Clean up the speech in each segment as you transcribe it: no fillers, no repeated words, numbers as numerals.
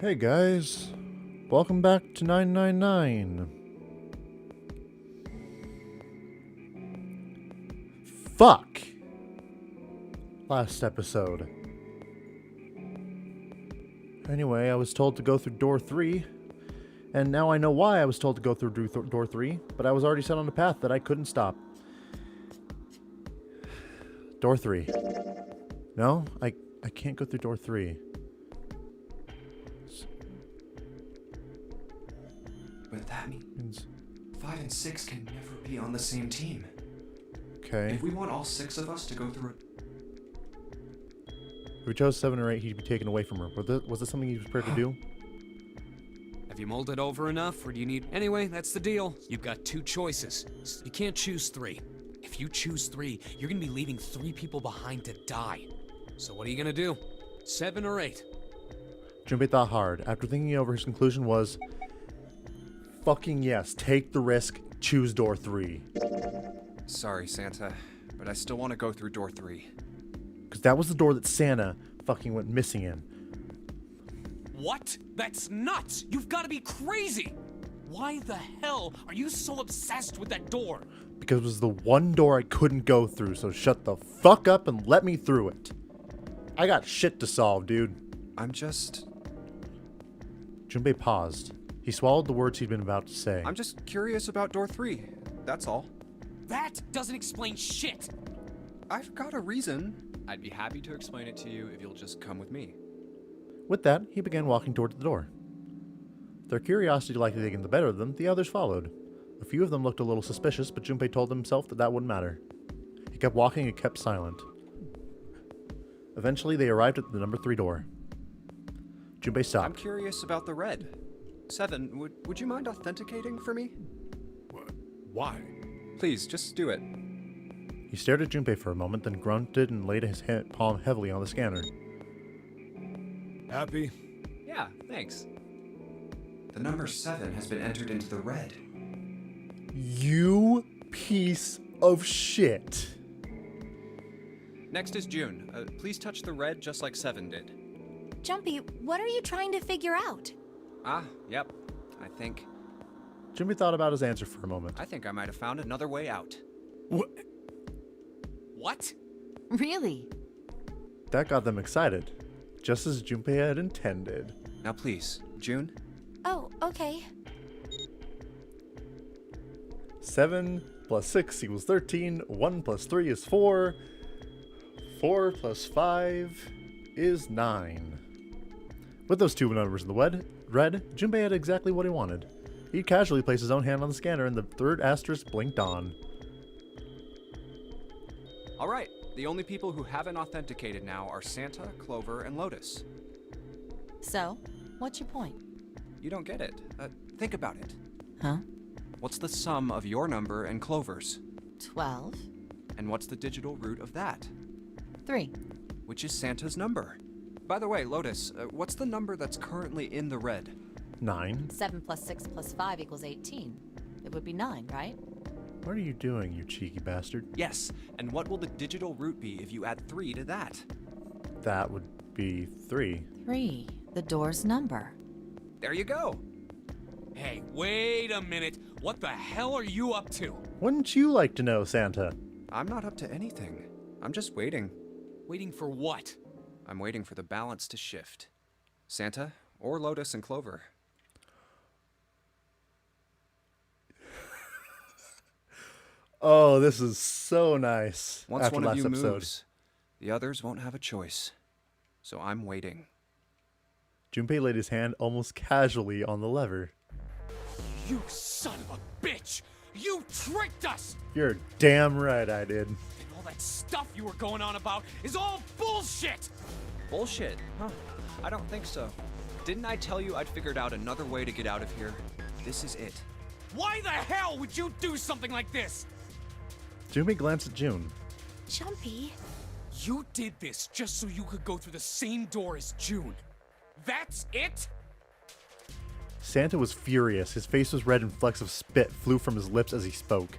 Hey guys, welcome back to 999. Fuck! Last episode. Anyway, I was told to go through door 3, and now I know why I was told to go through door 3, but I was already set on a path that I couldn't stop. Door 3. No, I can't go through door 3. But that means 5 and 6 can never be on the same team. Okay. If we want all 6 of us to go through it. If we chose 7 or 8, he'd be taken away from her. Was this something he was prepared to do? Have you mulled it over enough, or do you need... Anyway, that's the deal. You've got 2 choices. You can't choose 3. If you choose 3, you're gonna be leaving 3 people behind to die. So what are you gonna do? 7 or 8? Junpei thought hard. After thinking over, his conclusion was... Fucking yes, take the risk, choose door 3. Sorry, Santa, but I still want to go through door 3. Because that was the door that Santa fucking went missing in. What? That's nuts! You've gotta be crazy! Why the hell are you so obsessed with that door? Because it was the one door I couldn't go through, so shut the fuck up and let me through it. I got shit to solve, dude. I'm just... Junpei paused. He swallowed the words he'd been about to say. I'm just curious about door 3. That's all. That doesn't explain shit! I've got a reason. I'd be happy to explain it to you if you'll just come with me. With that, he began walking towards the door. Their curiosity likely taking the better of them, the others followed. A few of them looked a little suspicious, but Junpei told himself that wouldn't matter. He kept walking and kept silent. Eventually, they arrived at the number 3 door. Junpei stopped. I'm curious about the red. 7, would you mind authenticating for me? What? Why? Please, just do it. He stared at Junpei for a moment, then grunted and laid his palm heavily on the scanner. Happy? Yeah, thanks. The number 7 has been entered into the red. You piece of shit. Next is June. Please touch the red just like 7 did. Jumpy, what are you trying to figure out? Yep. I think Junpei thought about his answer for a moment. I might have found another way out. What? Really? That got them excited, just as Junpei had intended. Now please, June. Oh, okay. 7 plus 6 equals 13. 1 plus 3 is 4. 4 plus 5 is 9. With those 2 numbers in the red, Junpei had exactly what he wanted. He casually placed his own hand on the scanner and the 3rd asterisk blinked on. Alright, the only people who haven't authenticated now are Santa, Clover, and Lotus. So, what's your point? You don't get it. Think about it. Huh? What's the sum of your number and Clover's? 12. And what's the digital root of that? 3. Which is Santa's number. By the way, Lotus, what's the number that's currently in the red? 9. 7 plus 6 plus 5 equals 18. It would be 9, right? What are you doing, you cheeky bastard? Yes, and what will the digital root be if you add 3 to that? That would be 3. 3. The door's number. There you go. Hey, wait a minute. What the hell are you up to? Wouldn't you like to know, Santa? I'm not up to anything. I'm just waiting. Waiting for what? I'm waiting for the balance to shift. Santa, or Lotus and Clover. Oh, this is so nice. Once after one of last you episode. moves, the others won't have a choice. So I'm waiting. Junpei laid his hand almost casually on the lever. You son of a bitch! You tricked us! You're damn right I did. And all that stuff you were going on about is all bullshit! Bullshit, huh? I don't think so. Didn't I tell you I'd figured out another way to get out of here? This is it. Why the hell would you do something like this? Junpei glanced at June. Jumpy? You did this just so you could go through the same door as June. That's it? Santa was furious. His face was red and flecks of spit flew from his lips as he spoke.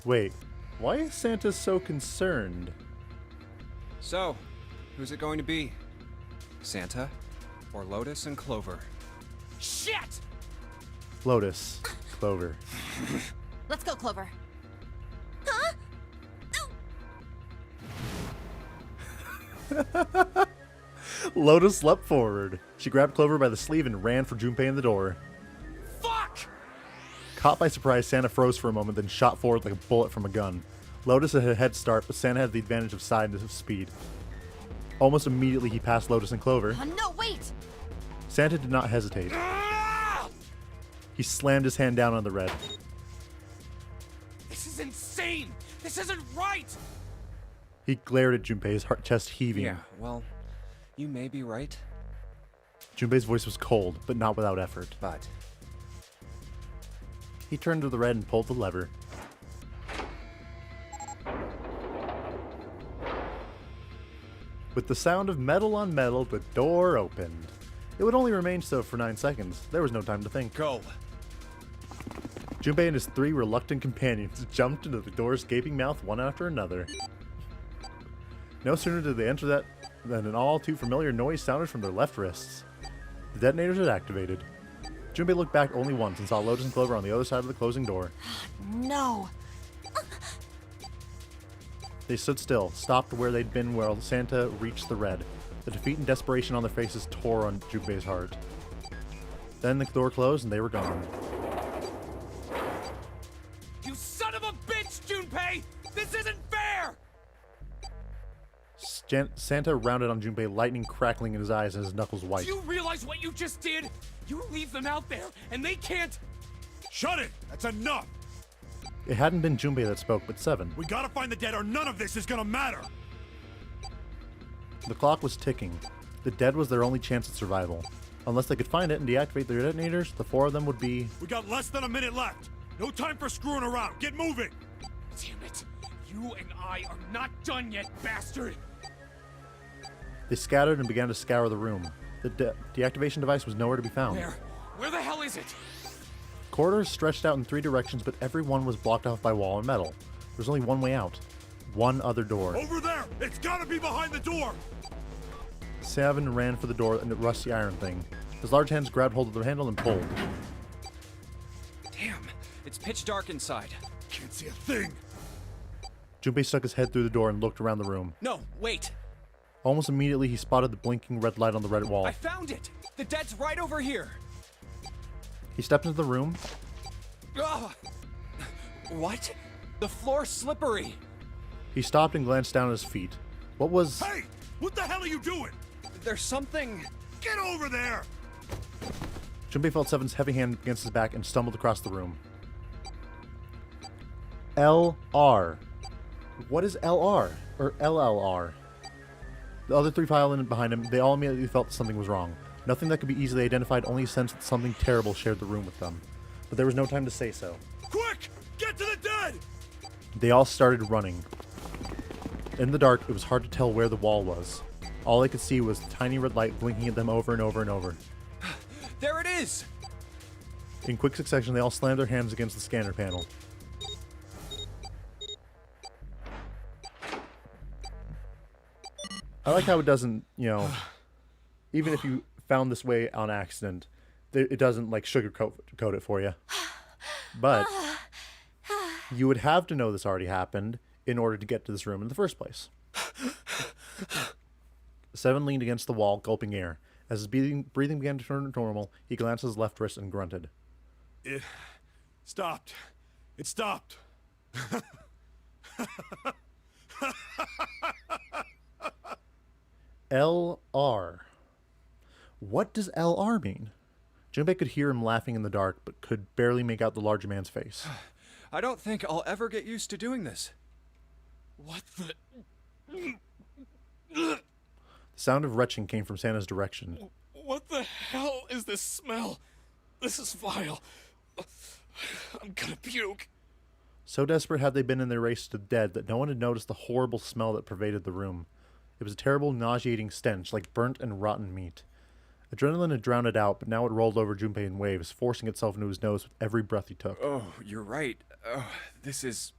Wait, why is Santa so concerned? So, who's it going to be? Santa, or Lotus and Clover. Shit! Lotus. Clover. Let's go, Clover. Lotus leapt forward. She grabbed Clover by the sleeve and ran for Junpei in the door. Fuck! Caught by surprise, Santa froze for a moment, then shot forward like a bullet from a gun. Lotus had a head start, but Santa had the advantage of size and of speed. Almost immediately, he passed Lotus and Clover. Oh, no, wait! Santa did not hesitate. He slammed his hand down on the red. This is insane! This isn't right! He glared at Junpei, his heart chest heaving. Yeah, well, you may be right, Junpei's voice was cold, but not without effort. but He turned to the red and pulled the lever. With the sound of metal on metal, the door opened. It would only remain so for 9 seconds. There was no time to think. go. Junpei and his 3 reluctant companions jumped into the door's gaping mouth one after another. No sooner did they enter that than an all too familiar noise sounded from their left wrists. The detonators had activated. Junpei looked back only once and saw Lotus and Clover on the other side of the closing door. No. They stood still, stopped where they'd been while Santa reached the red. The defeat and desperation on their faces tore on Junpei's heart. Then the door closed and they were gone. You son of a bitch, Junpei! This isn't fair! Santa rounded on Junpei, lightning crackling in his eyes and his knuckles white. Do you realize what you just did? You leave them out there, and they can't... Shut it! That's enough! It hadn't been Junpei that spoke, but Seven. We gotta find the dead or none of this is gonna matter! The clock was ticking. The dead was their only chance at survival. Unless they could find it and deactivate their detonators, the 4 of them would be... We got less than a minute left! No time for screwing around! Get moving! Damn it! You and I are not done yet, bastard! They scattered and began to scour the room. The deactivation device was nowhere to be found. Where the hell is it? Corridors stretched out in 3 directions, but every one was blocked off by wall and metal. There was only one way out. One other door. Over there! It's gotta be behind the door! Seven ran for the door and the rusty iron thing. His large hands grabbed hold of the handle and pulled. Damn, it's pitch dark inside. Can't see a thing! Junpei stuck his head through the door and looked around the room. No, wait. Almost immediately, he spotted the blinking red light on the red wall. I found it. The dead's right over here. He stepped into the room. Ugh. What? The floor's slippery. He stopped and glanced down at his feet. What was... Hey! What the hell are you doing? There's something... Get over there! Junpei felt Seven's heavy hand against his back and stumbled across the room. LR. What is LR? Or LLR? The other 3 filed in behind him. They all immediately felt something was wrong. Nothing that could be easily identified, only a sense that something terrible shared the room with them. But there was no time to say so. Quick! Get to the dead! They all started running. In the dark, it was hard to tell where the wall was. All they could see was the tiny red light blinking at them over and over and over. There it is! In quick succession, they all slammed their hands against the scanner panel. I like how it doesn't, even if you found this way on accident, it doesn't, like, sugarcoat it for you. But you would have to know this already happened in order to get to this room in the first place. Seven leaned against the wall, gulping air. As his breathing began to turn normal, he glanced at his left wrist and grunted. It stopped. It stopped. LR. What does LR mean? Junpei could hear him laughing in the dark, but could barely make out the larger man's face. I don't think I'll ever get used to doing this. What the... The sound of retching came from Santa's direction. What the hell is this smell? This is vile. I'm gonna puke. So desperate had they been in their race to the dead that no one had noticed the horrible smell that pervaded the room. It was a terrible, nauseating stench, like burnt and rotten meat. Adrenaline had drowned it out, but now it rolled over Junpei in waves, forcing itself into his nose with every breath he took. Oh, you're right. Oh, this is...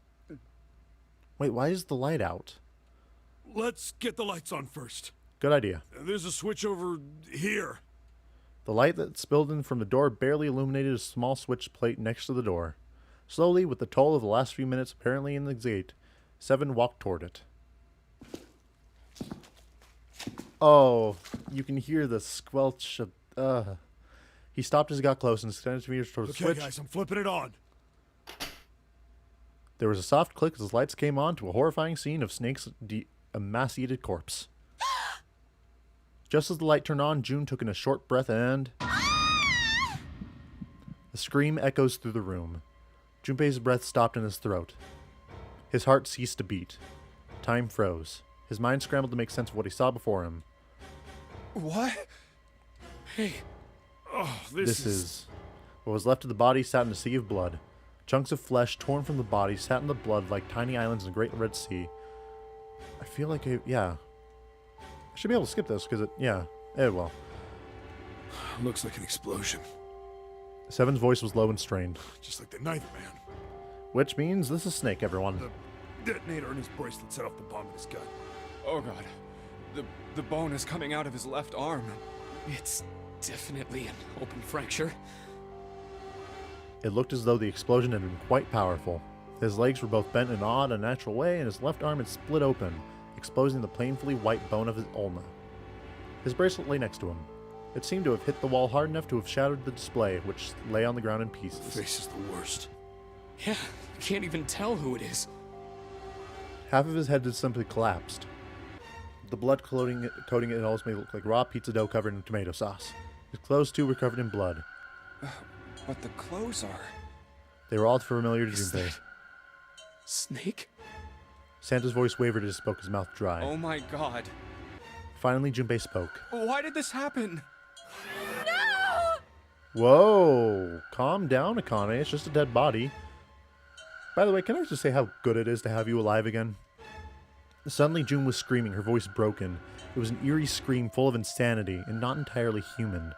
Wait, why is the light out? Let's get the lights on first. Good idea. There's a switch over here. The light that spilled in from the door barely illuminated a small switch plate next to the door. Slowly, with the toll of the last few minutes apparently in the gate, Seven walked toward it. Oh, you can hear the squelch of... He stopped as he got close and extended his fingers toward the Okay, switch. guys, I'm flipping it on. There was a soft click as the lights came on to a horrifying scene of Snake's emaciated corpse. Just as the light turned on, June took in a short breath and... A scream echoes through the room. Junpei's breath stopped in his throat. His heart ceased to beat. Time froze. His mind scrambled to make sense of what he saw before him. What? Hey. Oh, This is... What was left of the body sat in a sea of blood. Chunks of flesh torn from the body sat in the blood like tiny islands in the Great Red Sea. I feel like I should be able to skip this, because it will. Looks like an explosion. Seven's voice was low and strained. Just like the Ninth Man. Which means this is Snake, everyone. The detonator in his bracelet set off the bomb in his gun. Oh god. The bone is coming out of his left arm. It's definitely an open fracture. It looked as though the explosion had been quite powerful. His legs were both bent in an odd, unnatural way, and his left arm had split open, exposing the painfully white bone of his ulna. His bracelet lay next to him. It seemed to have hit the wall hard enough to have shattered the display, which lay on the ground in pieces. The face is the worst. Yeah, can't even tell who it is. Half of his head had simply collapsed. The blood coating it almost made it look like raw pizza dough covered in tomato sauce. His clothes, too, were covered in blood. But the clothes are... They were all familiar to Is Junpei. that Snake? Santa's voice wavered as he spoke, his mouth dry. Oh my god. Finally, Junpei spoke. Why did this happen? Whoa! Calm down, Akane. It's just a dead body. By the way, can I just say how good it is to have you alive again? Suddenly, June was screaming, her voice broken. It was an eerie scream full of insanity and not entirely human.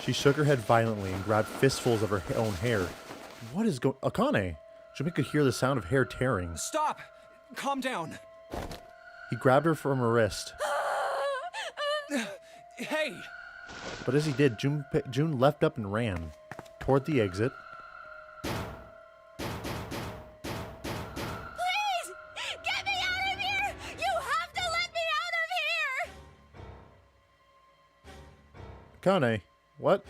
She shook her head violently and grabbed fistfuls of her own hair. What is going... Akane! Junpei could hear the sound of hair tearing. Stop! Calm down. He grabbed her from her wrist. Hey! But as he did, June leapt up and ran toward the exit. Please! Get me out of here! You have to let me out of here! Akane, what?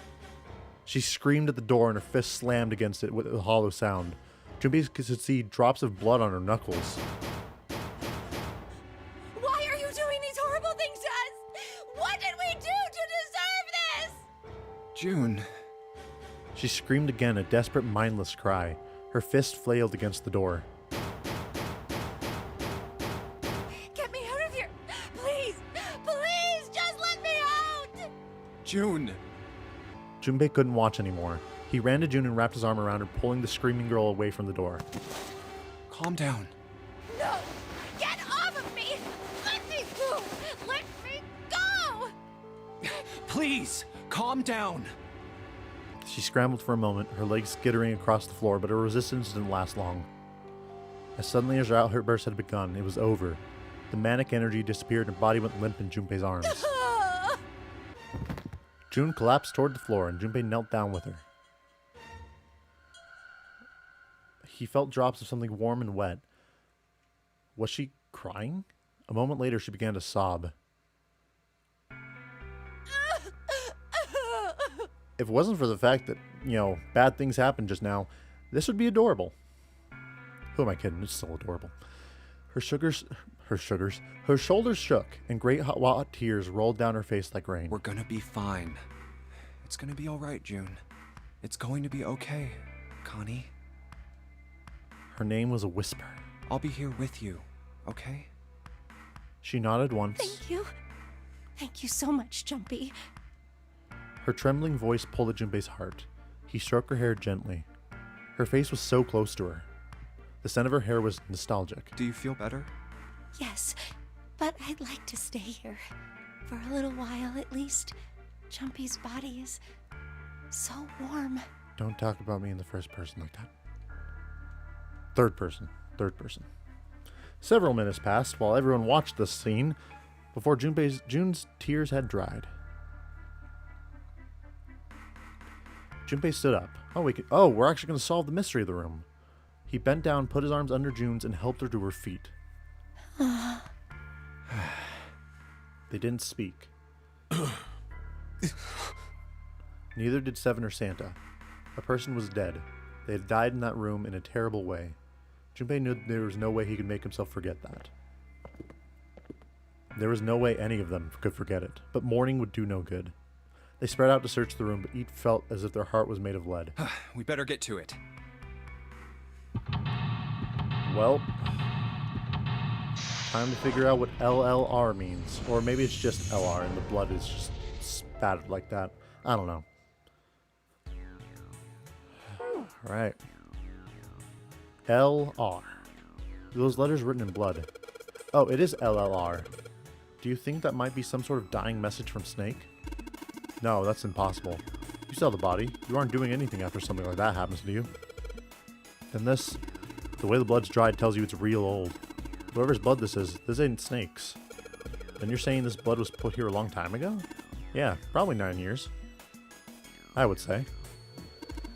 She screamed at the door and her fist slammed against it with a hollow sound. Junpei could see drops of blood on her knuckles. Why are you doing these horrible things to us? What did we do to deserve this? June. She screamed again, a desperate, mindless cry. Her fist flailed against the door. Get me out of here! Please! Please, just let me out! June. Junpei couldn't watch anymore. He ran to June and wrapped his arm around her, pulling the screaming girl away from the door. Calm down. No! Get off of me! Let me go! Let me go! Please, calm down. She scrambled for a moment, her legs skittering across the floor, but her resistance didn't last long. As suddenly as her outburst had begun, it was over. The manic energy disappeared and her body went limp in Junpei's arms. June collapsed toward the floor and Junpei knelt down with her. He felt drops of something warm and wet. Was she crying? A moment later, she began to sob. If it wasn't for the fact that, bad things happened just now, this would be adorable. Who am I kidding? It's still adorable. Her shoulders shook, and great hot tears rolled down her face like rain. We're gonna be fine. It's gonna be alright, June. It's going to be okay, Connie. Her name was a whisper. I'll be here with you, okay? She nodded once. Thank you. Thank you so much, Jumpy. Her trembling voice pulled at Junpei's heart. He stroked her hair gently. Her face was so close to her. The scent of her hair was nostalgic. Do you feel better? Yes, but I'd like to stay here. For a little while, at least. Jumpy's body is so warm. Don't talk about me in the first person like that. Third person. Several minutes passed while everyone watched this scene before June's tears had dried. Junpei stood up. We're actually going to solve the mystery of the room. He bent down, put his arms under June's, and helped her to her feet. They didn't speak. Neither did Seven or Santa. A person was dead. They had died in that room in a terrible way. Junpei knew there was no way he could make himself forget that. There was no way any of them could forget it, but mourning would do no good. They spread out to search the room, but each felt as if their heart was made of lead. We better get to it. Well, time to figure out what LLR means. Or maybe it's just LR and the blood is just spattered like that. I don't know. Alright. LR. Those letters written in blood. Oh, it is LLR. Do you think that might be some sort of dying message from Snake? No, that's impossible. You saw the body. You aren't doing anything after something like that happens to you. And this, the way the blood's dried tells you it's real old. Whoever's blood this ain't Snake's. Then you're saying this blood was put here a long time ago? Yeah, probably 9 years. I would say.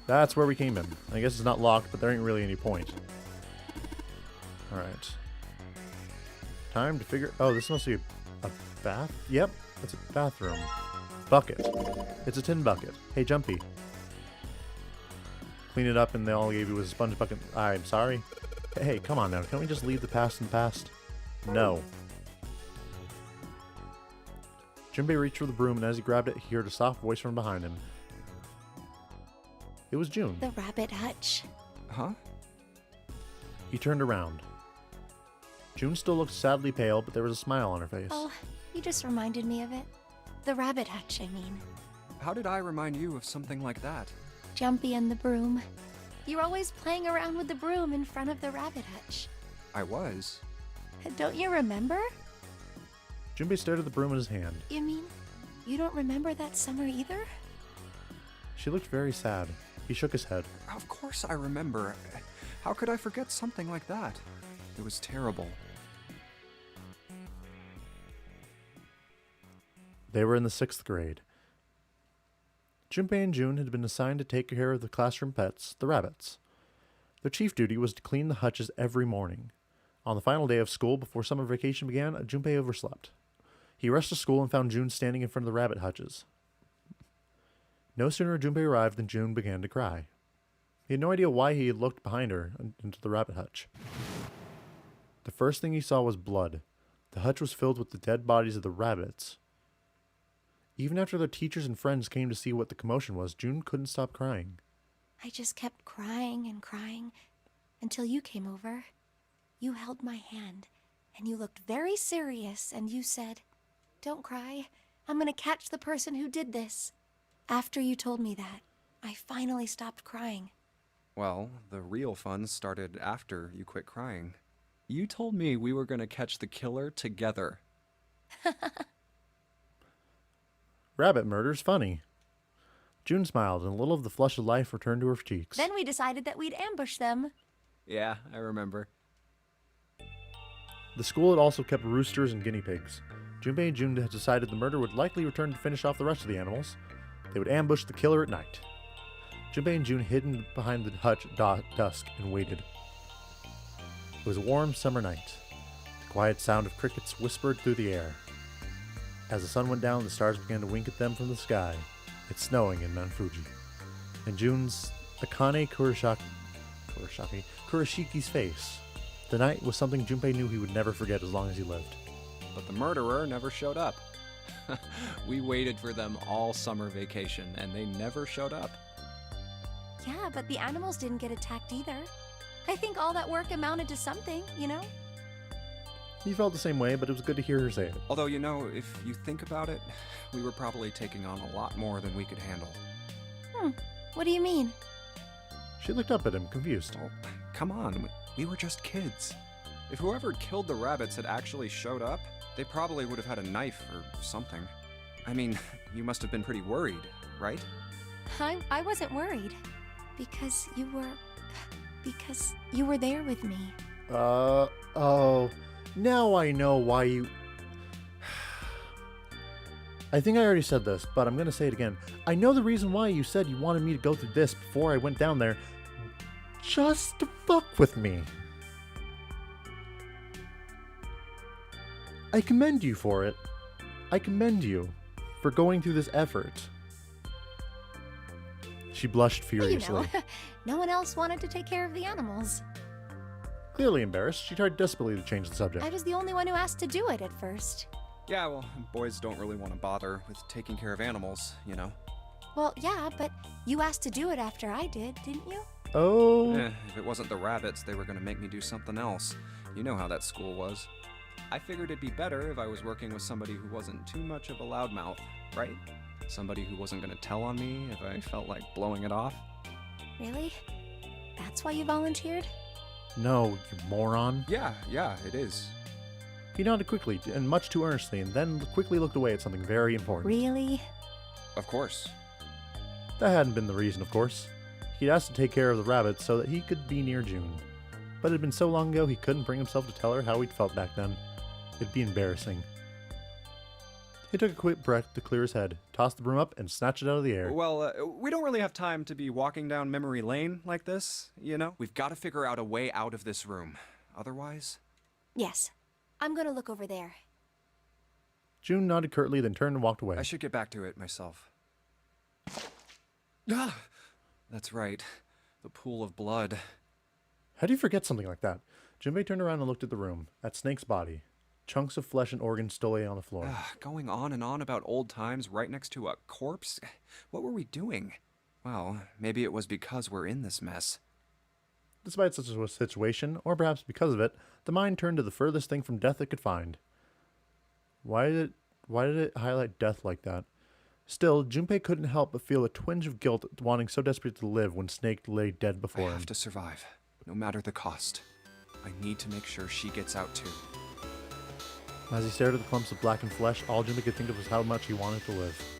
That's where we came in. I guess it's not locked, but there ain't really any point. Alright. Time to figure... Oh, this must be a bath? Yep, it's a bathroom. Bucket. It's a tin bucket. Hey, Jumpy. Clean it up and they all gave you a sponge bucket. I'm sorry. Hey, come on now. Can't we just leave the past in the past? No. Junpei reached for the broom, and as he grabbed it, he heard a soft voice from behind him. It was June. The rabbit hutch. Huh? He turned around. June still looked sadly pale, but there was a smile on her face. Oh, you just reminded me of it. The rabbit hutch, I mean. How did I remind you of something like that? Jumpy and the broom. You're always playing around with the broom in front of the rabbit hutch. I was. Don't you remember? Junpei stared at the broom in his hand. You mean, you don't remember that summer either? She looked very sad. He shook his head. Of course I remember. How could I forget something like that? It was terrible. They were in the 6th grade. Junpei and June had been assigned to take care of the classroom pets, the rabbits. Their chief duty was to clean the hutches every morning. On the final day of school, before summer vacation began, Junpei overslept. He rushed to school and found June standing in front of the rabbit hutches. No sooner had Junpei arrived than June began to cry. He had no idea why he had looked behind her into the rabbit hutch. The first thing he saw was blood. The hutch was filled with the dead bodies of the rabbits. Even after their teachers and friends came to see what the commotion was, June couldn't stop crying. I just kept crying and crying until you came over. You held my hand, and you looked very serious, and you said, "Don't cry. I'm gonna catch the person who did this." After you told me that, I finally stopped crying. Well, the real fun started after you quit crying. You told me we were gonna catch the killer together. Rabbit murder's funny. June smiled, and a little of the flush of life returned to her cheeks. Then we decided that we'd ambush them. Yeah, I remember. The school had also kept roosters and guinea pigs. Junpei and June had decided the murder would likely return to finish off the rest of the animals. They would ambush the killer at night. Junpei and June hid behind the hutch at dusk and waited. It was a warm summer night. The quiet sound of crickets whispered through the air. As the sun went down, the stars began to wink at them from the sky. It's snowing in Mount Fuji. In June's Akane Kuroshiki's face, the night was something Junpei knew he would never forget as long as he lived. But the murderer never showed up. We waited for them all summer vacation, and they never showed up. Yeah, but the animals didn't get attacked either. I think all that work amounted to something, you know? He felt the same way, but it was good to hear her say it. Although, you know, if you think about it, we were probably taking on a lot more than we could handle. What do you mean? She looked up at him, confused. Well, come on, we were just kids. If whoever killed the rabbits had actually showed up, they probably would have had a knife or something. I mean, you must have been pretty worried, right? I wasn't worried. Because you were there with me. Oh, Now I know why you... I think I already said this, but I'm gonna say it again. I know the reason why you said you wanted me to go through this before I went down there. Just to fuck with me. I commend you for it. I commend you for going through this effort. She blushed furiously. You know, no one else wanted to take care of the animals. Clearly embarrassed, she tried desperately to change the subject. I was the only one who asked to do it at first. Yeah, well, boys don't really want to bother with taking care of animals, you know. Well, yeah, but you asked to do it after I did, didn't you? Oh. If it wasn't the rabbits, they were going to make me do something else. You know how that school was. I figured it'd be better if I was working with somebody who wasn't too much of a loudmouth, right? Somebody who wasn't going to tell on me if I felt like blowing it off. Really? That's why you volunteered? No, you moron. Yeah, it is. He nodded quickly and much too earnestly, and then quickly looked away at something very important. Really? Of course. That hadn't been the reason, of course. He'd asked to take care of the rabbits so that he could be near June. But it had been so long ago he couldn't bring himself to tell her how he'd felt back then. It'd be embarrassing. He took a quick breath to clear his head, tossed the broom up, and snatched it out of the air. Well, we don't really have time to be walking down memory lane like this, you know? We've got to figure out a way out of this room. Otherwise... Yes. I'm gonna look over there. June nodded curtly, then turned and walked away. I should get back to it myself. Ah! That's right. The pool of blood. How do you forget something like that? Junpei turned around and looked at the room, at Snake's body. Chunks of flesh and organs still lay on the floor. Going on and on about old times right next to a corpse? What were we doing? Well, maybe it was because we're in this mess. Despite such a situation, or perhaps because of it, the mind turned to the furthest thing from death it could find. Why did it highlight death like that? Still, Junpei couldn't help but feel a twinge of guilt at wanting so desperately to live when Snake lay dead before him. I have to survive, no matter the cost. I need to make sure she gets out too. As he stared at the clumps of blackened flesh, all Junpei could think of was how much he wanted to live.